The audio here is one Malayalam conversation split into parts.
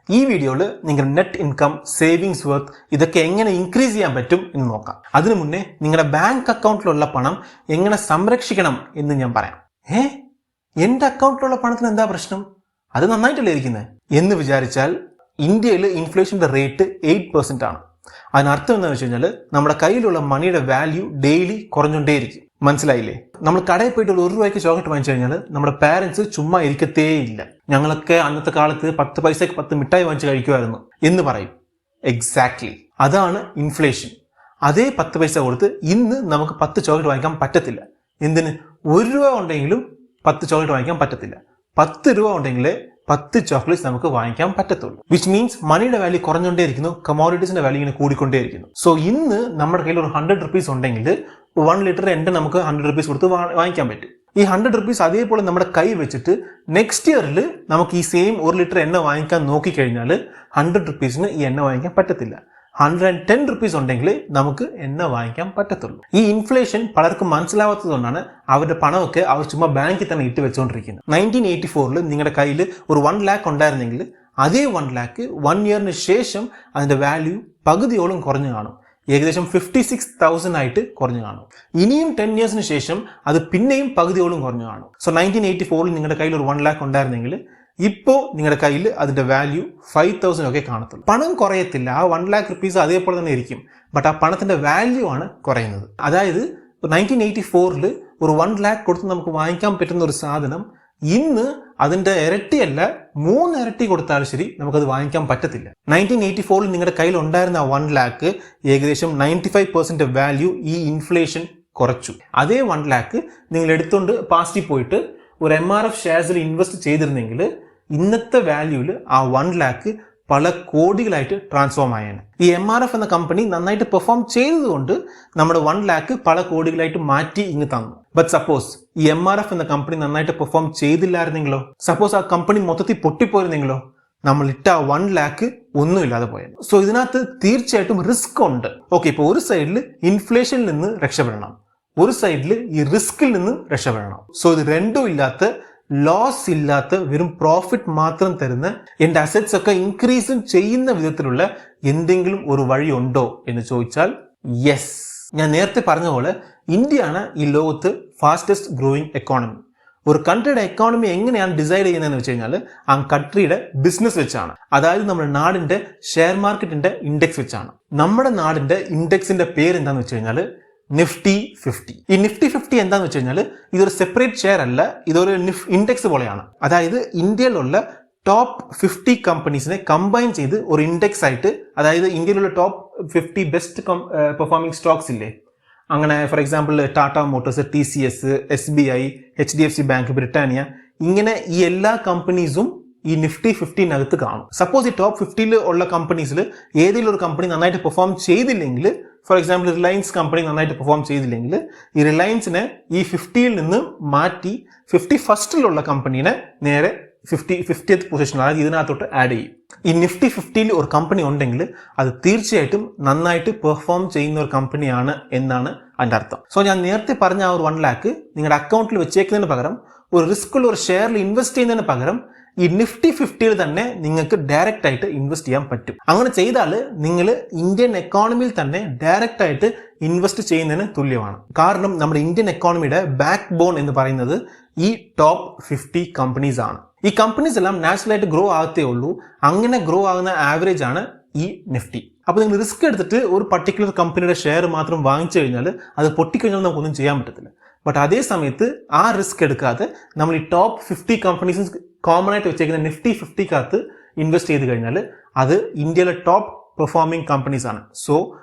ഈ വീഡിയോയിൽ നിങ്ങൾ നെറ്റ് ഇൻകം, സേവിങ്സ് വർത്ത് ഇതൊക്കെ എങ്ങനെ ഇൻക്രീസ് ചെയ്യാൻ പറ്റും എന്ന് നോക്കാം. അതിനു മുന്നേ നിങ്ങളുടെ ബാങ്ക് അക്കൗണ്ടിലുള്ള പണം എങ്ങനെ സംരക്ഷിക്കണം എന്ന് ഞാൻ പറയാം. എൻ്റെ അക്കൗണ്ടിലുള്ള പണത്തിന് എന്താ പ്രശ്നം? അത് നന്നായിട്ടല്ലേ ഇരിക്കുന്നത് എന്ന് വിചാരിച്ചാൽ ഇന്ത്യയിൽ ഇൻഫ്ലേഷൻ്റെ റേറ്റ് 8% ആണ്. അതിനർത്ഥം എന്താണെന്ന് വെച്ച് കഴിഞ്ഞാൽ നമ്മുടെ കയ്യിലുള്ള മണിയുടെ വാല്യൂ ഡെയിലി കുറഞ്ഞുകൊണ്ടേയിരിക്കും. മനസ്സിലായില്ലേ? നമ്മൾ കടയിൽ പോയിട്ട് ഒരു രൂപയ്ക്ക് ചോക്ലേറ്റ് വാങ്ങിച്ചു കഴിഞ്ഞാൽ നമ്മുടെ പാരൻസ് ചുമ്മാ ഇരിക്കത്തേ ഇല്ല. ഞങ്ങളൊക്കെ അന്നത്തെ കാലത്ത് 10 പൈസയ്ക്ക് 10 മിഠായി വാങ്ങിച്ച് കഴിക്കുമായിരുന്നു എന്ന് പറയും. എക്സാക്ട്ലി അതാണ് ഇൻഫ്ലേഷൻ. അതേ 10 പൈസ കൊടുത്ത് ഇന്ന് നമുക്ക് 10 ചോക്ലേറ്റ് വാങ്ങിക്കാൻ പറ്റത്തില്ല. എന്തിന്? 1 രൂപ ഉണ്ടെങ്കിലും 10 ചോക്ലേറ്റ് വാങ്ങിക്കാൻ പറ്റത്തില്ല. 10 രൂപ ഉണ്ടെങ്കിൽ 10 ചോക്ലേറ്റ്സ് നമുക്ക് വാങ്ങിക്കാൻ പറ്റത്തുള്ളൂ. വിച്ച് മീൻസ് മണിയുടെ വാല്യൂ കുറഞ്ഞുകൊണ്ടേയിരിക്കുന്നു, കമോഡിറ്റീസിന്റെ വാല്യൂ ഇങ്ങനെ കൂടിക്കൊണ്ടേയിരിക്കുന്നു. സോ ഇന്ന് നമ്മുടെ കയ്യിൽ ഒരു 100 റുപ്പീസ് ഉണ്ടെങ്കിൽ 1 ലിറ്റർ എണ്ണ നമുക്ക് 100 റുപ്പീസ് കൊടുത്ത് വാങ്ങിക്കാൻ പറ്റും. ഈ 100 റുപ്പീസ് അതേപോലെ നമ്മുടെ കൈ വെച്ചിട്ട് നെക്സ്റ്റ് ഇയറിൽ നമുക്ക് ഈ സെയിം 1 ലിറ്റർ എണ്ണ വാങ്ങിക്കാൻ നോക്കിക്കഴിഞ്ഞാൽ 100 റുപ്പീസിന് ഈ എണ്ണ വാങ്ങിക്കാൻ പറ്റത്തില്ല. 110 റുപ്പീസ് ഉണ്ടെങ്കിൽ നമുക്ക് എണ്ണ വാങ്ങിക്കാൻ പറ്റത്തുള്ളൂ. ഈ ഇൻഫ്ലേഷൻ പലർക്കും മനസ്സിലാവാത്തതുകൊണ്ടാണ് അവരുടെ പണമൊക്കെ അവർ ചുമ്മാ ബാങ്കിൽ തന്നെ ഇട്ട് വെച്ചുകൊണ്ടിരിക്കുന്നത്. 1984 നിങ്ങളുടെ കയ്യിൽ ഒരു 1 lakh ഉണ്ടായിരുന്നെങ്കിൽ അതേ 1 lakh 1 ഇയറിന് ശേഷം അതിന്റെ വാല്യൂ പകുതിയോളം കുറഞ്ഞു കാണും. ഏകദേശം 56,000 ആയിട്ട് കുറഞ്ഞു കാണും. ഇനിയും 10 ഇയേഴ്സിന് ശേഷം അത് പിന്നെയും പകുതിയോളം കുറഞ്ഞു കാണും. സോ 1984 നിങ്ങളുടെ കയ്യിൽ ഒരു 1 lakh ഉണ്ടായിരുന്നെങ്കിൽ ഇപ്പോൾ നിങ്ങളുടെ കയ്യിൽ അതിന്റെ വാല്യൂ 5,000 ഒക്കെ കാണത്തുള്ളൂ. പണം കുറയത്തില്ല, ആ 1 lakh റുപ്പീസ് അതേപോലെ തന്നെ ഇരിക്കും. ബട്ട് ആ പണത്തിന്റെ വാല്യൂ ആണ് കുറയുന്നത്. അതായത് 1984 ഒരു 1 lakh കൊടുത്ത് നമുക്ക് വാങ്ങിക്കാൻ പറ്റുന്ന ഒരു സാധനം ഇന്ന് അതിന്റെ ഇരട്ടിയല്ല 3 ഇരട്ടി കൊടുത്താലും ശരി നമുക്കത് വാങ്ങിക്കാൻ പറ്റത്തില്ല. 1984 നിങ്ങളുടെ കയ്യിൽ ഉണ്ടായിരുന്ന 1 lakh ഏകദേശം 95% വാല്യൂ ഈ ഇൻഫ്ലേഷൻ കുറച്ചു. അതേ 1 lakh നിങ്ങൾ എടുത്തുകൊണ്ട് പാസ്റ്റിൽ പോയിട്ട് ഒരു MRF ഷെയർസിൽ ഇൻവെസ്റ്റ് ചെയ്തിരുന്നെങ്കിൽ ഇന്നത്തെ വാല്യൂവിൽ ആ 1 lakh പല കോടികളായിട്ട് ട്രാൻസ്ഫോം ആയാണ്. ഈ MRF എന്ന കമ്പനി നന്നായിട്ട് പെർഫോം ചെയ്തതുകൊണ്ട് നമ്മുടെ 1 lakh പല കോടികളായിട്ട് മാറ്റി ഇങ്ങ് തന്നു. ബട്ട് സപ്പോസ് ഈ MRF എന്ന കമ്പനി നന്നായിട്ട് പെർഫോം ചെയ്തില്ലായിരുന്നെങ്കിലോ, സപ്പോസ് ആ കമ്പനി മൊത്തത്തിൽ പൊട്ടിപ്പോയിരുന്നെങ്കിലോ, നമ്മൾ ഇട്ട 1 lakh ഒന്നുമില്ലാതെ പോയത്. സോ ഇതിനകത്ത് തീർച്ചയായിട്ടും റിസ്ക് ഉണ്ട്. ഓക്കെ, ഇപ്പോൾ ഒരു സൈഡിൽ ഇൻഫ്ലേഷനിൽ നിന്ന് രക്ഷപ്പെടണം, ഒരു സൈഡിൽ ഈ റിസ്കിൽ നിന്ന് രക്ഷപ്പെടണം. സോ ഇത് രണ്ടും ഇല്ലാത്ത, ലോസ് ഇല്ലാത്ത, വെറും പ്രോഫിറ്റ് മാത്രം തരുന്ന, എൻ്റെ അസറ്റ്സ് ഒക്കെ ഇൻക്രീസ് ചെയ്യുന്ന വിധത്തിലുള്ള എന്തെങ്കിലും ഒരു വഴി ഉണ്ടോ എന്ന് ചോദിച്ചാൽ യെസ്. ഞാൻ നേരത്തെ പറഞ്ഞ പോലെ ഇന്ത്യയാണ് ഈ ലോകത്ത് ഫാസ്റ്റസ്റ്റ് ഗ്രോയിങ് എക്കോണമി. ഒരു കൺട്രിയുടെ എക്കോണമി എങ്ങനെയാണ് ഡിസൈഡ് ചെയ്യുന്നതെന്ന് വെച്ച് കഴിഞ്ഞാൽ ആ കൺട്രിയുടെ ബിസിനസ് വെച്ചാണ്. അതായത് നമ്മുടെ നാടിന്റെ ഷെയർ മാർക്കറ്റിന്റെ ഇൻഡെക്സ് വെച്ചാണ്. നമ്മുടെ നാടിന്റെ ഇൻഡെക്സിന്റെ പേര് എന്താന്ന് വെച്ച് കഴിഞ്ഞാൽ നിഫ്റ്റി 50. ഈ നിഫ്റ്റി 50 എന്താന്ന് വെച്ച് കഴിഞ്ഞാൽ ഇതൊരു സെപ്പറേറ്റ് ഷെയർ അല്ല, ഇതൊരു ഇൻഡെക്സ് പോലെയാണ്. അതായത് ഇന്ത്യയിലുള്ള ടോപ്പ് 50 കമ്പനീസിനെ കമ്പൈൻ ചെയ്ത് ഒരു ഇൻഡെക്സ് ആയിട്ട്, അതായത് ഇന്ത്യയിലുള്ള ടോപ്പ് 50 ബെസ്റ്റ് പെർഫോമിംഗ് സ്റ്റോക്സ് ഇല്ലേ, അങ്ങനെ for example Tata Motors, TCS, SBI, HDFC bank, Britannia, ഇങ്ങനെ ഈ എല്ലാ കമ്പനീസും ഈ നിഫ്റ്റി 50 കാണും. സപ്പോസ് ഈ ടോപ്പ് 50 ഉള്ള കമ്പനീസിൽ ഏതെങ്കിലും ഒരു കമ്പനി നന്നായിട്ട് പെർഫോം ചെയ്തില്ലെങ്കിൽ, ഫോർ എക്സാമ്പിൾ റിലയൻസ് കമ്പനി നന്നായിട്ട് പെർഫോം ചെയ്തില്ലെങ്കിൽ, ഈ റിലയൻസിനെ ഈ 50 നിന്ന് മാറ്റി 51st കമ്പനീനെ നേരെ 50th പൊസിഷൻ, അതായത് ഇതിനകത്തോട്ട് ആഡ് ചെയ്യും. ഈ നിഫ്റ്റി 50 ഒരു കമ്പനി ഉണ്ടെങ്കിൽ അത് തീർച്ചയായിട്ടും നന്നായിട്ട് പെർഫോം ചെയ്യുന്ന ഒരു കമ്പനിയാണ് എന്നാണ് അതിൻ്റെ അർത്ഥം. സോ ഞാൻ നേരത്തെ പറഞ്ഞ ആ ഒരു 1 lakh നിങ്ങളുടെ അക്കൗണ്ടിൽ വെച്ചേക്കുന്നതിന് പകരം, ഒരു റിസ്ക് ഉള്ള ഒരു ഷെയറിൽ ഇൻവെസ്റ്റ് ചെയ്യുന്നതിന് പകരം ഈ നിഫ്റ്റി 50 തന്നെ നിങ്ങൾക്ക് ഡയറക്റ്റ് ആയിട്ട് ഇൻവെസ്റ്റ് ചെയ്യാൻ പറ്റും. അങ്ങനെ ചെയ്താൽ നിങ്ങൾ ഇന്ത്യൻ എക്കോണമിയിൽ തന്നെ ഡയറക്റ്റ് ആയിട്ട് ഇൻവെസ്റ്റ് ചെയ്യുന്നതിന് തുല്യമാണ്. കാരണം നമ്മുടെ ഇന്ത്യൻ എക്കോണമിയുടെ ബാക്ക് ബോൺ എന്ന് പറയുന്നത് ഈ ടോപ്പ് 50 കമ്പനീസ് ആണ്. ഈ കമ്പനീസ് എല്ലാം നാച്ചുറലായിട്ട് ഗ്രോ ആകത്തേ ഉള്ളൂ. അങ്ങനെ ഗ്രോ ആകുന്ന ആവറേജ് ആണ് ഈ നിഫ്റ്റി. അപ്പോൾ നിങ്ങൾ റിസ്ക് എടുത്തിട്ട് ഒരു പർട്ടിക്കുലർ കമ്പനിയുടെ ഷെയർ മാത്രം വാങ്ങിച്ചു കഴിഞ്ഞാൽ അത് പൊട്ടിക്കഴിഞ്ഞാൽ നമുക്കൊന്നും ചെയ്യാൻ പറ്റത്തില്ല. ബട്ട് അതേ സമയത്ത് ആ റിസ്ക് എടുക്കാതെ നമ്മൾ ഈ ടോപ്പ് 50 കമ്പനീസ് കോമൺ ആയിട്ട് വെച്ചേക്കുന്ന നിഫ്റ്റി 50 ഇൻവെസ്റ്റ് ചെയ്ത് കഴിഞ്ഞാൽ അത് ഇന്ത്യയിലെ ടോപ്പ് പെർഫോമിംഗ് കമ്പനീസ് ആണ്. സോ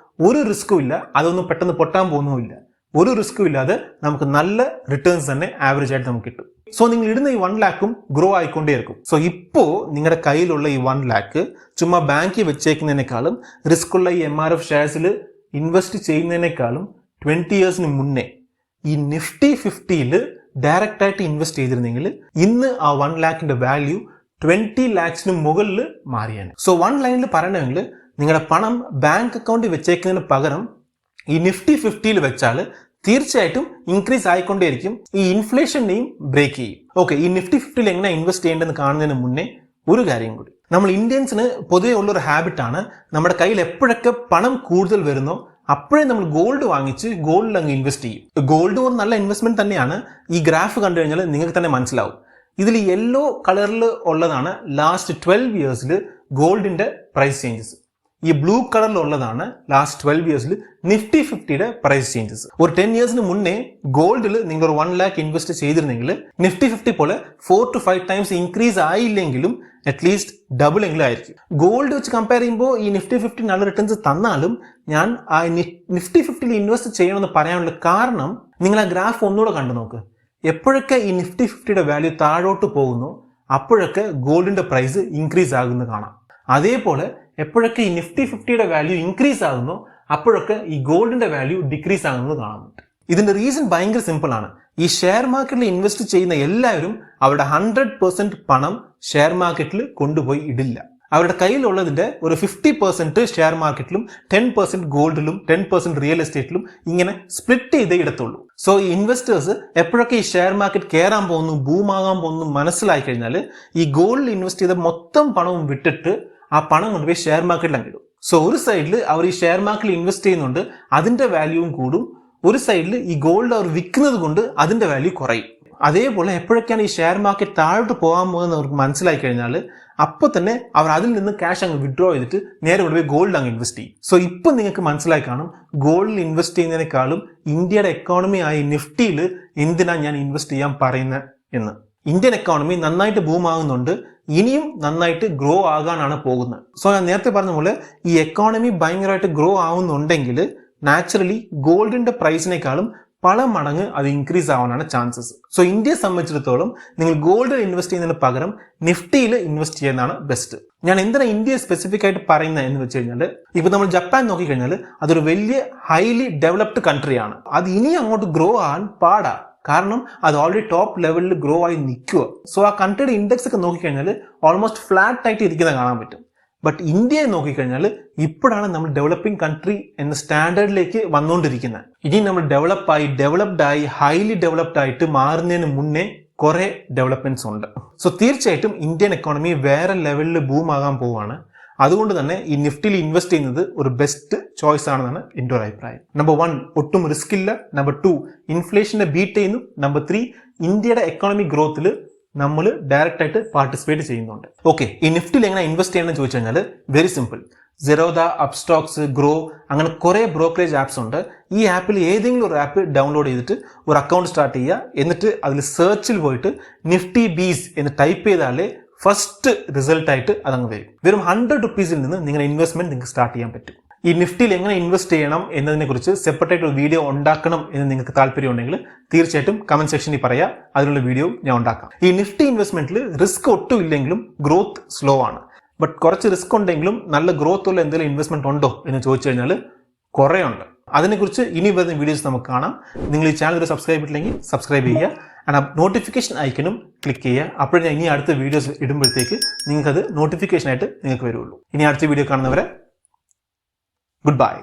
ഒരു റിസ്ക്കും ഇല്ല, അതൊന്നും പെട്ടെന്ന് പൊട്ടാൻ പോകുന്നുമില്ല. ഒരു റിസ്ക്കും ഇല്ലാതെ നമുക്ക് നല്ല റിട്ടേൺസ് തന്നെ ആവറേജ് ആയിട്ട് നമുക്ക് കിട്ടും. സോ നിങ്ങൾ ഇടുന്ന ഈ 1 lakh ഗ്രോ ആയിക്കൊണ്ടേയിരിക്കും. സോ ഇപ്പോൾ നിങ്ങളുടെ കയ്യിലുള്ള ഈ 1 lakh ചുമ്മാ ബാങ്കിൽ വെച്ചേക്കുന്നതിനേക്കാളും, റിസ്ക് ഉള്ള ഈ MRF ഷെയർസിൽ ഇൻവെസ്റ്റ് ചെയ്യുന്നതിനേക്കാളും 20 ഇയേഴ്സിന് മുന്നേ ഈ നിഫ്റ്റി 50 ഡയറക്റ്റ് ആയിട്ട് ഇൻവെസ്റ്റ് ചെയ്തിരുന്നെങ്കിൽ ഇന്ന് ആ 1 lakhന്റെ വാല്യൂ 20 lakhs മുകളിൽ മാറിയാണ്. സോ 1 ലൈനിൽ പറയണമെങ്കിൽ നിങ്ങളുടെ പണം ബാങ്ക് അക്കൗണ്ടിൽ വെച്ചേക്കുന്നതിന് പകരം ഈ നിഫ്റ്റി 50 വെച്ചാൽ തീർച്ചയായിട്ടും ഇൻക്രീസ് ആയിക്കൊണ്ടേയിരിക്കും. ഈ ഇൻഫ്ലേഷനെയും ബ്രേക്ക് ചെയ്യും. ഓക്കെ, ഈ നിഫ്റ്റി 50 എങ്ങനെ ഇൻവെസ്റ്റ് ചെയ്യേണ്ടതെന്ന് കാണുന്നതിന് മുന്നേ ഒരു കാര്യം കൂടി, നമ്മൾ ഇന്ത്യൻസിന് പൊതുവെ ഉള്ളൊരു ഹാബിറ്റാണ് നമ്മുടെ കയ്യിൽ എപ്പോഴൊക്കെ പണം കൂടുതൽ വരുന്നോ അപ്പോഴേ നമ്മൾ ഗോൾഡ് വാങ്ങിച്ച് ഗോൾഡിൽ അങ്ങ് ഇൻവെസ്റ്റ് ചെയ്യും. ഗോൾഡ് ഒരു നല്ല ഇൻവെസ്റ്റ്മെന്റ് തന്നെയാണ്. ഈ ഗ്രാഫ് കണ്ടു കഴിഞ്ഞാൽ നിങ്ങൾക്ക് തന്നെ മനസ്സിലാവും. ഇതിൽ യെല്ലോ കളറിൽ ഉള്ളതാണ് ലാസ്റ്റ് 12 ഇയേഴ്സിൽ ഗോൾഡിന്റെ പ്രൈസ് ചേഞ്ചസ്. ഈ ബ്ലൂ കളറിലുള്ളതാണ് ലാസ്റ്റ് 12 ഇയേഴ്സിൽ നിഫ്റ്റി 50യുടെ പ്രൈസ് ചേഞ്ചസ്. ഒരു 10 ഇയേഴ്സിന് മുന്നേ ഗോൾഡിൽ നിങ്ങൾ ഒരു 1 lakh ഇൻവെസ്റ്റ് ചെയ്തിരുന്നെങ്കിൽ നിഫ്റ്റി 50 പോലെ 4 to 5 times ഇൻക്രീസ് ആയില്ലെങ്കിലും അറ്റ്ലീസ്റ്റ് ഡബിൾ എങ്കിലും ആയിരിക്കും. ഗോൾഡ് വെച്ച് കമ്പയർ ചെയ്യുമ്പോൾ ഈ നിഫ്റ്റി 50 നല്ല റിട്ടേൺസ് തന്നാലും ഞാൻ ആ നിഫ്റ്റി 50ൽ ഇൻവെസ്റ്റ് ചെയ്യണമെന്ന് പറയാനുള്ള കാരണം, നിങ്ങൾ ആ ഗ്രാഫ് ഒന്നുകൂടെ കണ്ടു നോക്ക്. എപ്പോഴൊക്കെ ഈ നിഫ്റ്റി 50യുടെ വാല്യൂ താഴോട്ട് പോകുന്നു അപ്പോഴൊക്കെ ഗോൾഡിന്റെ പ്രൈസ് ഇൻക്രീസ് ആകുന്നത് കാണാം. അതേപോലെ എപ്പോഴൊക്കെ ഈ നിഫ്റ്റി 50യുടെ വാല്യൂ ഇൻക്രീസ് ആകുന്നു അപ്പോഴൊക്കെ ഈ ഗോൾഡിന്റെ വാല്യൂ ഡിക്രീസ് ആകുന്നത് കാണുന്നുണ്ട്. ഇതിന്റെ റീസൺ ഭയങ്കര സിമ്പിൾ ആണ്. ഈ ഷെയർ മാർക്കറ്റിൽ ഇൻവെസ്റ്റ് ചെയ്യുന്ന എല്ലാവരും അവരുടെ 100% പണം ഷെയർ മാർക്കറ്റിൽ കൊണ്ടുപോയി ഇടില്ല. അവരുടെ കയ്യിലുള്ളതിന്റെ ഒരു 50% ഷെയർ മാർക്കറ്റിലും 10% ഗോൾഡിലും 10% റിയൽ എസ്റ്റേറ്റിലും ഇങ്ങനെ സ്പ്ലിറ്റ് ചെയ്തേ ഇടത്തുള്ളൂ. സോ ഈ ഇൻവെസ്റ്റേഴ്സ് എപ്പോഴൊക്കെ ഈ ഷെയർ മാർക്കറ്റ് കയറാൻ പോകുന്നു, ബൂമാകാൻ പോകുന്നു മനസ്സിലായി കഴിഞ്ഞാൽ ഈ ഗോൾഡിൽ ഇൻവെസ്റ്റ് ചെയ്ത മൊത്തം പണവും വിട്ടിട്ട് ആ പണം കൊണ്ടുപോയി ഷെയർ മാർക്കറ്റിൽ അങ്ങിടും. സോ ഒരു സൈഡിൽ അവർ ഈ ഷെയർ മാർക്കറ്റിൽ ഇൻവെസ്റ്റ് ചെയ്യുന്നുണ്ട്, അതിന്റെ വാല്യൂവും കൂടും. ഒരു സൈഡിൽ ഈ ഗോൾഡ് അവർ വിൽക്കുന്നത് കൊണ്ട് അതിന്റെ വാല്യൂ കുറയും. അതേപോലെ എപ്പോഴൊക്കെയാണ് ഈ ഷെയർ മാർക്കറ്റ് താഴോട്ട് പോകാൻ പോകുന്നത് അവർക്ക് മനസ്സിലായി കഴിഞ്ഞാൽ അപ്പോൾ തന്നെ അവർ അതിൽ നിന്ന് ക്യാഷ് അങ്ങ് വിഡ്രോ ചെയ്തിട്ട് നേരെ കൊണ്ടുപോയി ഗോൾഡ് അങ്ങ് ഇൻവെസ്റ്റ് ചെയ്യും. സോ ഇപ്പം നിങ്ങൾക്ക് മനസ്സിലായി കാണും ഗോൾഡിൽ ഇൻവെസ്റ്റ് ചെയ്യുന്നതിനേക്കാളും ഇന്ത്യയുടെ എക്കോണമി ആയ നിഫ്റ്റിയിൽ എന്തിനാ ഞാൻ ഇൻവെസ്റ്റ് ചെയ്യാൻ പറയുന്നത് എന്ന്. ഇന്ത്യൻ എക്കോണമി നന്നായിട്ട് ബൂം ആകുന്നുണ്ട്, ഇനിയും നന്നായിട്ട് ഗ്രോ ആകാനാണ് പോകുന്നത്. സോ ഞാൻ നേരത്തെ പറഞ്ഞ പോലെ ഈ എക്കോണമി ഭയങ്കരമായിട്ട് ഗ്രോ ആവുന്നുണ്ടെങ്കിൽ നാച്ചുറലി ഗോൾഡിന്റെ പ്രൈസിനേക്കാളും പല മടങ്ങ് അത് ഇൻക്രീസ് ആവാനാണ് ചാൻസസ്. സോ ഇന്ത്യയെ സംബന്ധിച്ചിടത്തോളം നിങ്ങൾ ഗോൾഡിൽ ഇൻവെസ്റ്റ് ചെയ്യുന്നതിന് പകരം നിഫ്റ്റിയിൽ ഇൻവെസ്റ്റ് ചെയ്യുന്നതാണ് ബെസ്റ്റ്. ഞാൻ എന്തിനാണ് ഇന്ത്യയെ സ്പെസിഫിക് ആയിട്ട് പറയുന്നത് എന്ന് വെച്ച് കഴിഞ്ഞാൽ, ഇപ്പൊ നമ്മൾ ജപ്പാൻ നോക്കിക്കഴിഞ്ഞാൽ അതൊരു വലിയ ഹൈലി ഡെവലപ്ഡ് കൺട്രിയാണ്. അത് ഇനി അങ്ങോട്ട് ഗ്രോ ആകാൻ പാടാ, കാരണം അത് ഓൾറെഡി ടോപ്പ് ലെവലിൽ ഗ്രോ ആയി നിൽക്കുക. സോ ആ കൺട്രിയുടെ ഇൻഡെക്സ് ഒക്കെ നോക്കിക്കഴിഞ്ഞാൽ ഓൾമോസ്റ്റ് ഫ്ലാറ്റ് ആയിട്ട് ഇരിക്കുന്നത് കാണാൻ പറ്റും. ബട്ട് ഇന്ത്യയെ നോക്കിക്കഴിഞ്ഞാൽ ഇപ്പോഴാണ് നമ്മൾ ഡെവലപ്പിംഗ് കൺട്രി എന്ന സ്റ്റാൻഡേർഡിലേക്ക് വന്നുകൊണ്ടിരിക്കുന്നത്. ഇനി നമ്മൾ ഡെവലപ്ഡായി ഹൈലി ഡെവലപ്ഡ് ആയിട്ട് മാറുന്നതിന് മുന്നേ കുറെ ഡെവലപ്മെന്റ്സ് ഉണ്ട്. സോ തീർച്ചയായിട്ടും ഇന്ത്യൻ എക്കോണമി വേറെ ലെവലിൽ ബൂം ആകാൻ പോവാണ്. അതുകൊണ്ട് തന്നെ ഈ നിഫ്റ്റിയിൽ ഇൻവെസ്റ്റ് ചെയ്യുന്നത് ഒരു ബെസ്റ്റ് ചോയ്സ് ആണെന്നാണ് എൻ്റെ ഒരു അഭിപ്രായം. നമ്പർ 1, ഒട്ടും റിസ്ക് ഇല്ല. നമ്പർ 2, ഇൻഫ്ലേഷനെ ബീറ്റ് ചെയ്യുന്നു. നമ്പർ 3, ഇന്ത്യയുടെ എക്കോണമിക് ഗ്രോത്തിൽ നമ്മൾ ഡയറക്റ്റ് ആയിട്ട് പാർട്ടിസിപ്പേറ്റ് ചെയ്യുന്നുണ്ട്. ഓക്കെ, ഈ നിഫ്റ്റിയിൽ എങ്ങനെ ഇൻവെസ്റ്റ് ചെയ്യണമെന്ന് ചോദിച്ചു കഴിഞ്ഞാൽ very simple. Zerodha, Upstox, grow, അങ്ങനെ കുറെ ബ്രോക്കറേജ് ആപ്സ് ഉണ്ട്. ഈ ആപ്പിൽ ഏതെങ്കിലും ഒരു ആപ്പ് ഡൗൺലോഡ് ചെയ്തിട്ട് ഒരു അക്കൗണ്ട് സ്റ്റാർട്ട് ചെയ്യുക. എന്നിട്ട് അതിൽ സെർച്ചിൽ പോയിട്ട് നിഫ്റ്റി ബീസ് എന്ന് ടൈപ്പ് ചെയ്താലേ ഫസ്റ്റ് റിസൾട്ട് ആയിട്ട് അതങ്ങ് വരും. വെറും 100 rupeesൽ നിന്ന് നിങ്ങളുടെ ഇൻവെസ്റ്റ്മെന്റ് നിങ്ങൾക്ക് സ്റ്റാർട്ട് ചെയ്യാൻ പറ്റും. ഈ നിഫ്റ്റിയിൽ എങ്ങനെ ഇൻവെസ്റ്റ് ചെയ്യണം എന്നതിനെ കുറിച്ച് സെപ്പറേറ്റ് ആയിട്ട് ഒരു വീഡിയോ ഉണ്ടാക്കണം എന്ന് നിങ്ങൾക്ക് താല്പര്യം ഉണ്ടെങ്കിൽ തീർച്ചയായിട്ടും കമന്റ് സെക്ഷനിൽ പറയാം, അതിനുള്ള വീഡിയോ ഞാൻ ഉണ്ടാക്കാം. ഈ നിഫ്റ്റി ഇൻവെസ്റ്റ്മെന്റിൽ റിസ്ക് ഒട്ടും ഇല്ലെങ്കിലും ഗ്രോത്ത് സ്ലോ ആണ്. ബട്ട് കുറച്ച് റിസ്ക് ഉണ്ടെങ്കിലും നല്ല ഗ്രോത്ത് ഉള്ള എന്തെങ്കിലും ഇൻവെസ്റ്റ്മെന്റ് ഉണ്ടോ എന്ന് ചോദിച്ചു കഴിഞ്ഞാൽ കുറേ ഉണ്ട്. അതിനെക്കുറിച്ച് ഇനി വരുന്ന വീഡിയോസ് നമുക്ക് കാണാം. നിങ്ങൾ ഈ ചാനൽ സബ്സ്ക്രൈബ് ചെയ്തില്ലെങ്കിൽ സബ്സ്ക്രൈബ് ചെയ്യുക, നോട്ടിഫിക്കേഷൻ ഐക്കണും ക്ലിക്ക് ചെയ്യുക. അപ്പോൾ ഞാൻ ഇനി അടുത്ത വീഡിയോസ് ഇടുമ്പോഴത്തേക്ക് നിങ്ങൾക്കത് നോട്ടിഫിക്കേഷൻ ആയിട്ട് നിങ്ങൾക്ക് വരുള്ളൂ. ഇനി അടുത്ത വീഡിയോ കാണുന്നവരെ ഗുഡ് ബൈ.